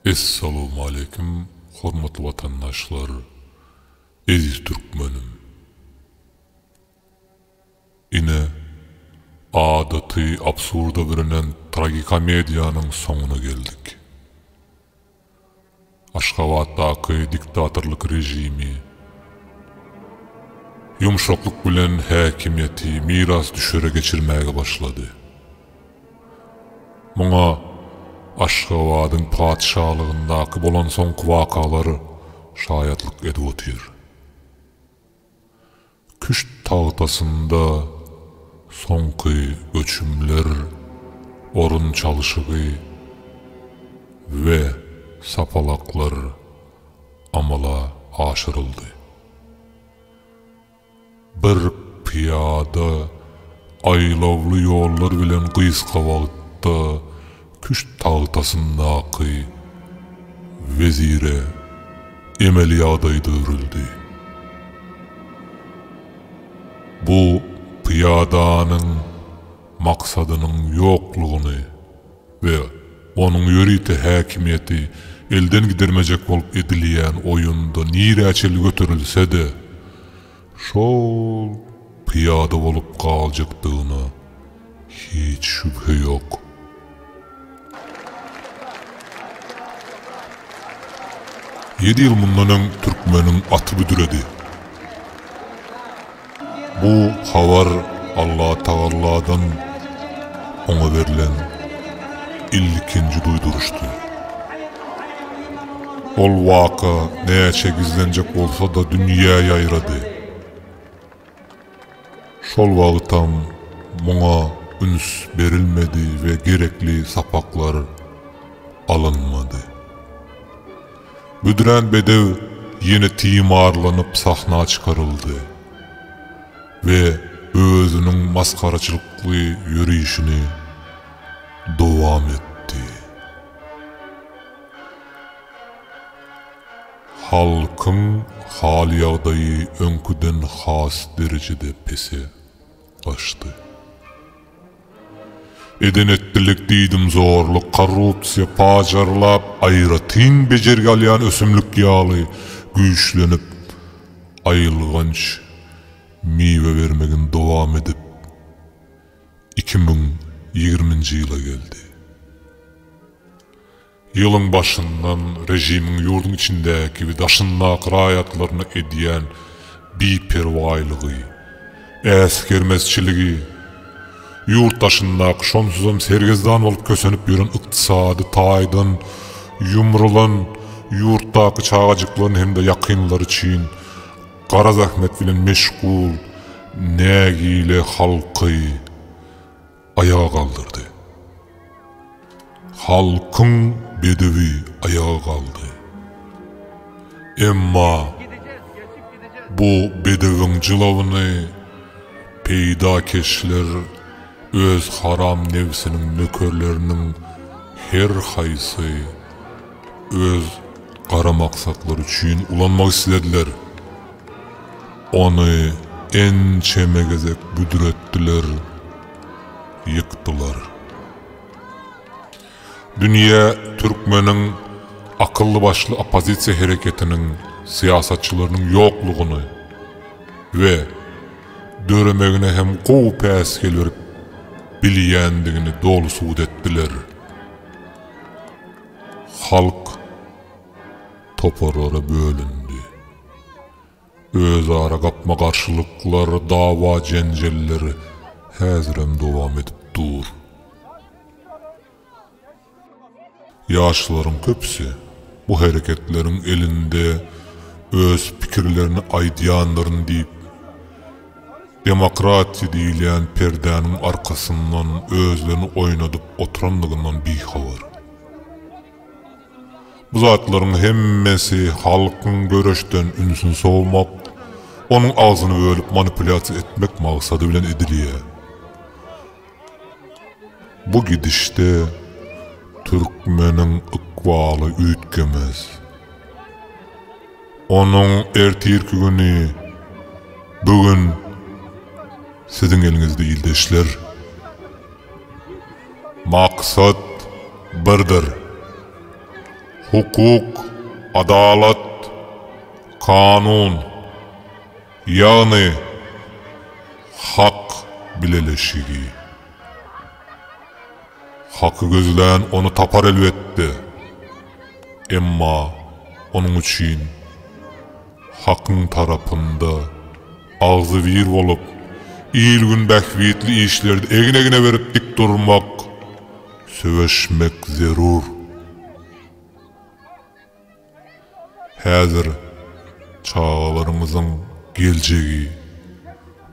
Esselamu aleyküm, hormatly vatandaşlar, eziz türkmenim. Ine adaty absurda birinen tragikomediýanyň soňuna geldik. Aşgabatdaky diktatorlyk rejimi yumşaklyk bilen häkimiýeti miras düşere geçirmäge başlady. Muňa Aşgabatyň padşahlygyndaky bolan soňky wakalary şaýatlyk edip otýar. Küşt tagtasynda soňky göçümler, orun çalyşygy we sapalaklar amala aşyryldy. Bir piyada aýlawly ýollar bilen gyska wagtda küşt tagtasyndaky vezire emeliýaty döwrüldi. Bu piyadanyň maksadynyň ýoklugyny we onuň ýöriti häkimiýeti elden gidermejek bolup edilýän oýunda niräçeli götürilse-de şol piyada bolup galjakdygyna hiç şüphe ýok. Yedi yıl mundan türkmeniň aty büdüredi. Bu habar Allah Taala'dan ona verilen ilkinci duyduruşdu. Ol waka näçe gizlenjek bolsa da dünýä ýaýrady. Şol wagtam muňa üns berilmedi ve gerekli sapaklar alınmadı. Büdüren bedev yine timarlanıp sahna çıkarıldı ve özünün maskaraçılıklı yürüyüşünü devam etti. Halkın hali ýagdaýy öňküden has derecede pese açtı. Edenetlilik diýdim zorluk, korrupsiýa, pajarlap, aýratyn bejerge alýan ösümlük ýaly güýçlenip aýylganç miwe vermegin dowam edip 2020-nji ýyla geldi. Ýylyň başyndan rejimiň ýurdun içindäki we daşynnak raýatlaryna edýän biperwaýlygy, äskermezçiligi, yurttaşyndaky şonsuzam sergezdan bolup kösenip ýören ykdysady taýdan ýumrulan yurtdaky çagajyklaryň hemde ýakynlary üçin gara zahmet bilen meşgul nägile halky ayağa kaldırdı. Halkın bedevi ayağa kaldı. Emma bu bedeviň jylawyny peýdakeşler öz haram nefsiniň nökerleriniň her haýsy öz gara maksatlary üçin ulanmak istediler. Onu en çemegezek büdüretdiler, yıktılar. Dünya türkmeniň akıllı başlı opozisiýa hereketiniň siyasatçylarynyň ýoklugyny we döremegine hem gowy päskel berip bilýändigini dolu suwd etdiler. Halk toporlara bölündi. Özara gapma garşylyklar, dawa jenjelleri häzirem dowam edip dur. Ýaşlaryň köpsi bu hereketleriň elinde öz pikirlerini aýdýanlaryny diýip demokratiýa diýilen perdäniň arkasyndan özlerini oýnadyp oturandygyndan bihabar. Bu zatlaryň hemmesi halkyň göreşden ünsün sowmak, onuň ağzyny bölüp manipulasiýa etmek maksady bilen edilýär. Bu gidişde türkmeniň ykbaly üýtgemez. Onuň ertirki güni bugün siziň eliňizde ýyldaşlar. Maksat birdir. hukuk, adalat, kanun, yani hak bileleşigi. Hakkı gözleyen onu tapar elbette. Emma onun için hakkın tarafında ağzı vir olup İlgün bähwitli işlerde egine verip dik durmak, söveşmek zerur. Häzir çağlarımızın geljegi,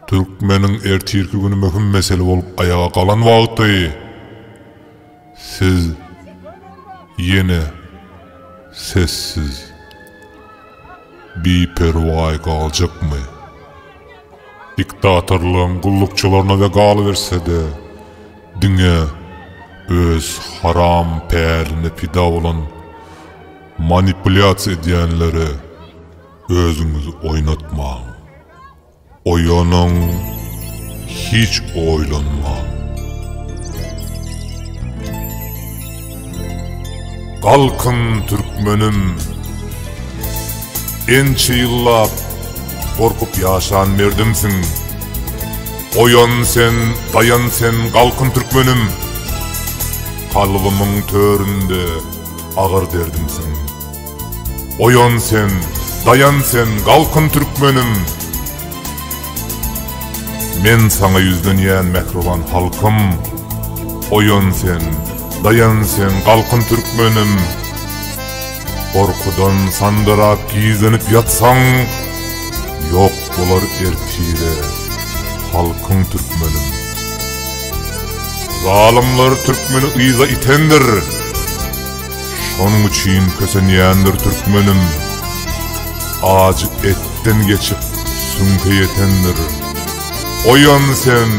Türkmenin ertirki günü möhüm mesele bolup ayağa kalan wagty. Siz yine sessiz, biperway kalacakmı? Diktatorluğun gullukçularına ve galıverse de dine öz haram peyline pida olan manipülasyon edenlere özünüzü oynatmayın. Oyanın, hiç oylanmayın. Kalkın Türkmenim, ençe yıllap korkup yaşan merdimsin. Oyan sen, dayan sen, kalkın Türkmenim. Kalbımın töründe ağır derdimsin. Oyan sen, dayan sen, kalkın Türkmenim. Men sana yüzden yiyen mehruban halkım. Oyan sen, dayan sen, kalkın Türkmenim. Korkudan sandırap gizlenip yatsan, yok bolar ertire halkın Türkmenim. Zalimler Türkmeni ıyza itendir. Şonun için kösenýändir Türkmenim. Acı etten geçip sünke yetendir. Oyan sen,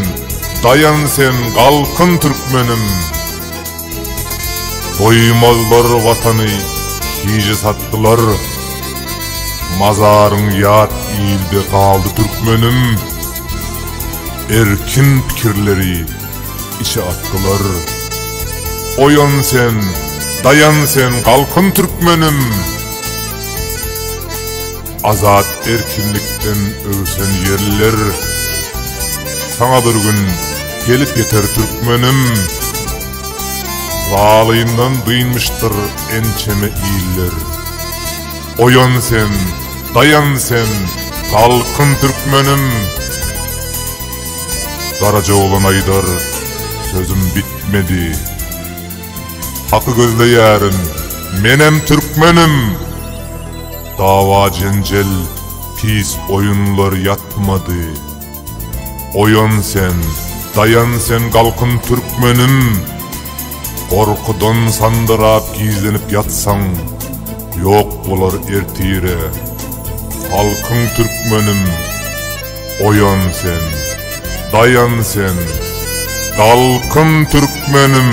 dayan sen, kalkın Türkmenim. Doymazlar vatanı, hice sattılar. Mazarın yat ilde kaldı Türkmenim. Erkin fikirleri içe attılar. Oyan sen, dayan sen, kalkın Türkmenim. Azat erkinlikten ölsen yerler. Sana bir gün gelip yeter Türkmenim. Zalıyından duyulmuştur ençeme iyiller. Oyan sen, dayan sen, kalkın Türkmenim. Karaca olan Aydar, sözüm bitmedi. Hakkı gözleyerin, menem Türkmenim. Dava cencel, pis oyunlar yatmadı. Oyan sen, dayan sen, kalkın Türkmenim. Korkudan sandırap gizlenip yatsan, yok bolar ertire halkın Türkmenim. Oyan sen, dayan sen, kalkın Türkmenim.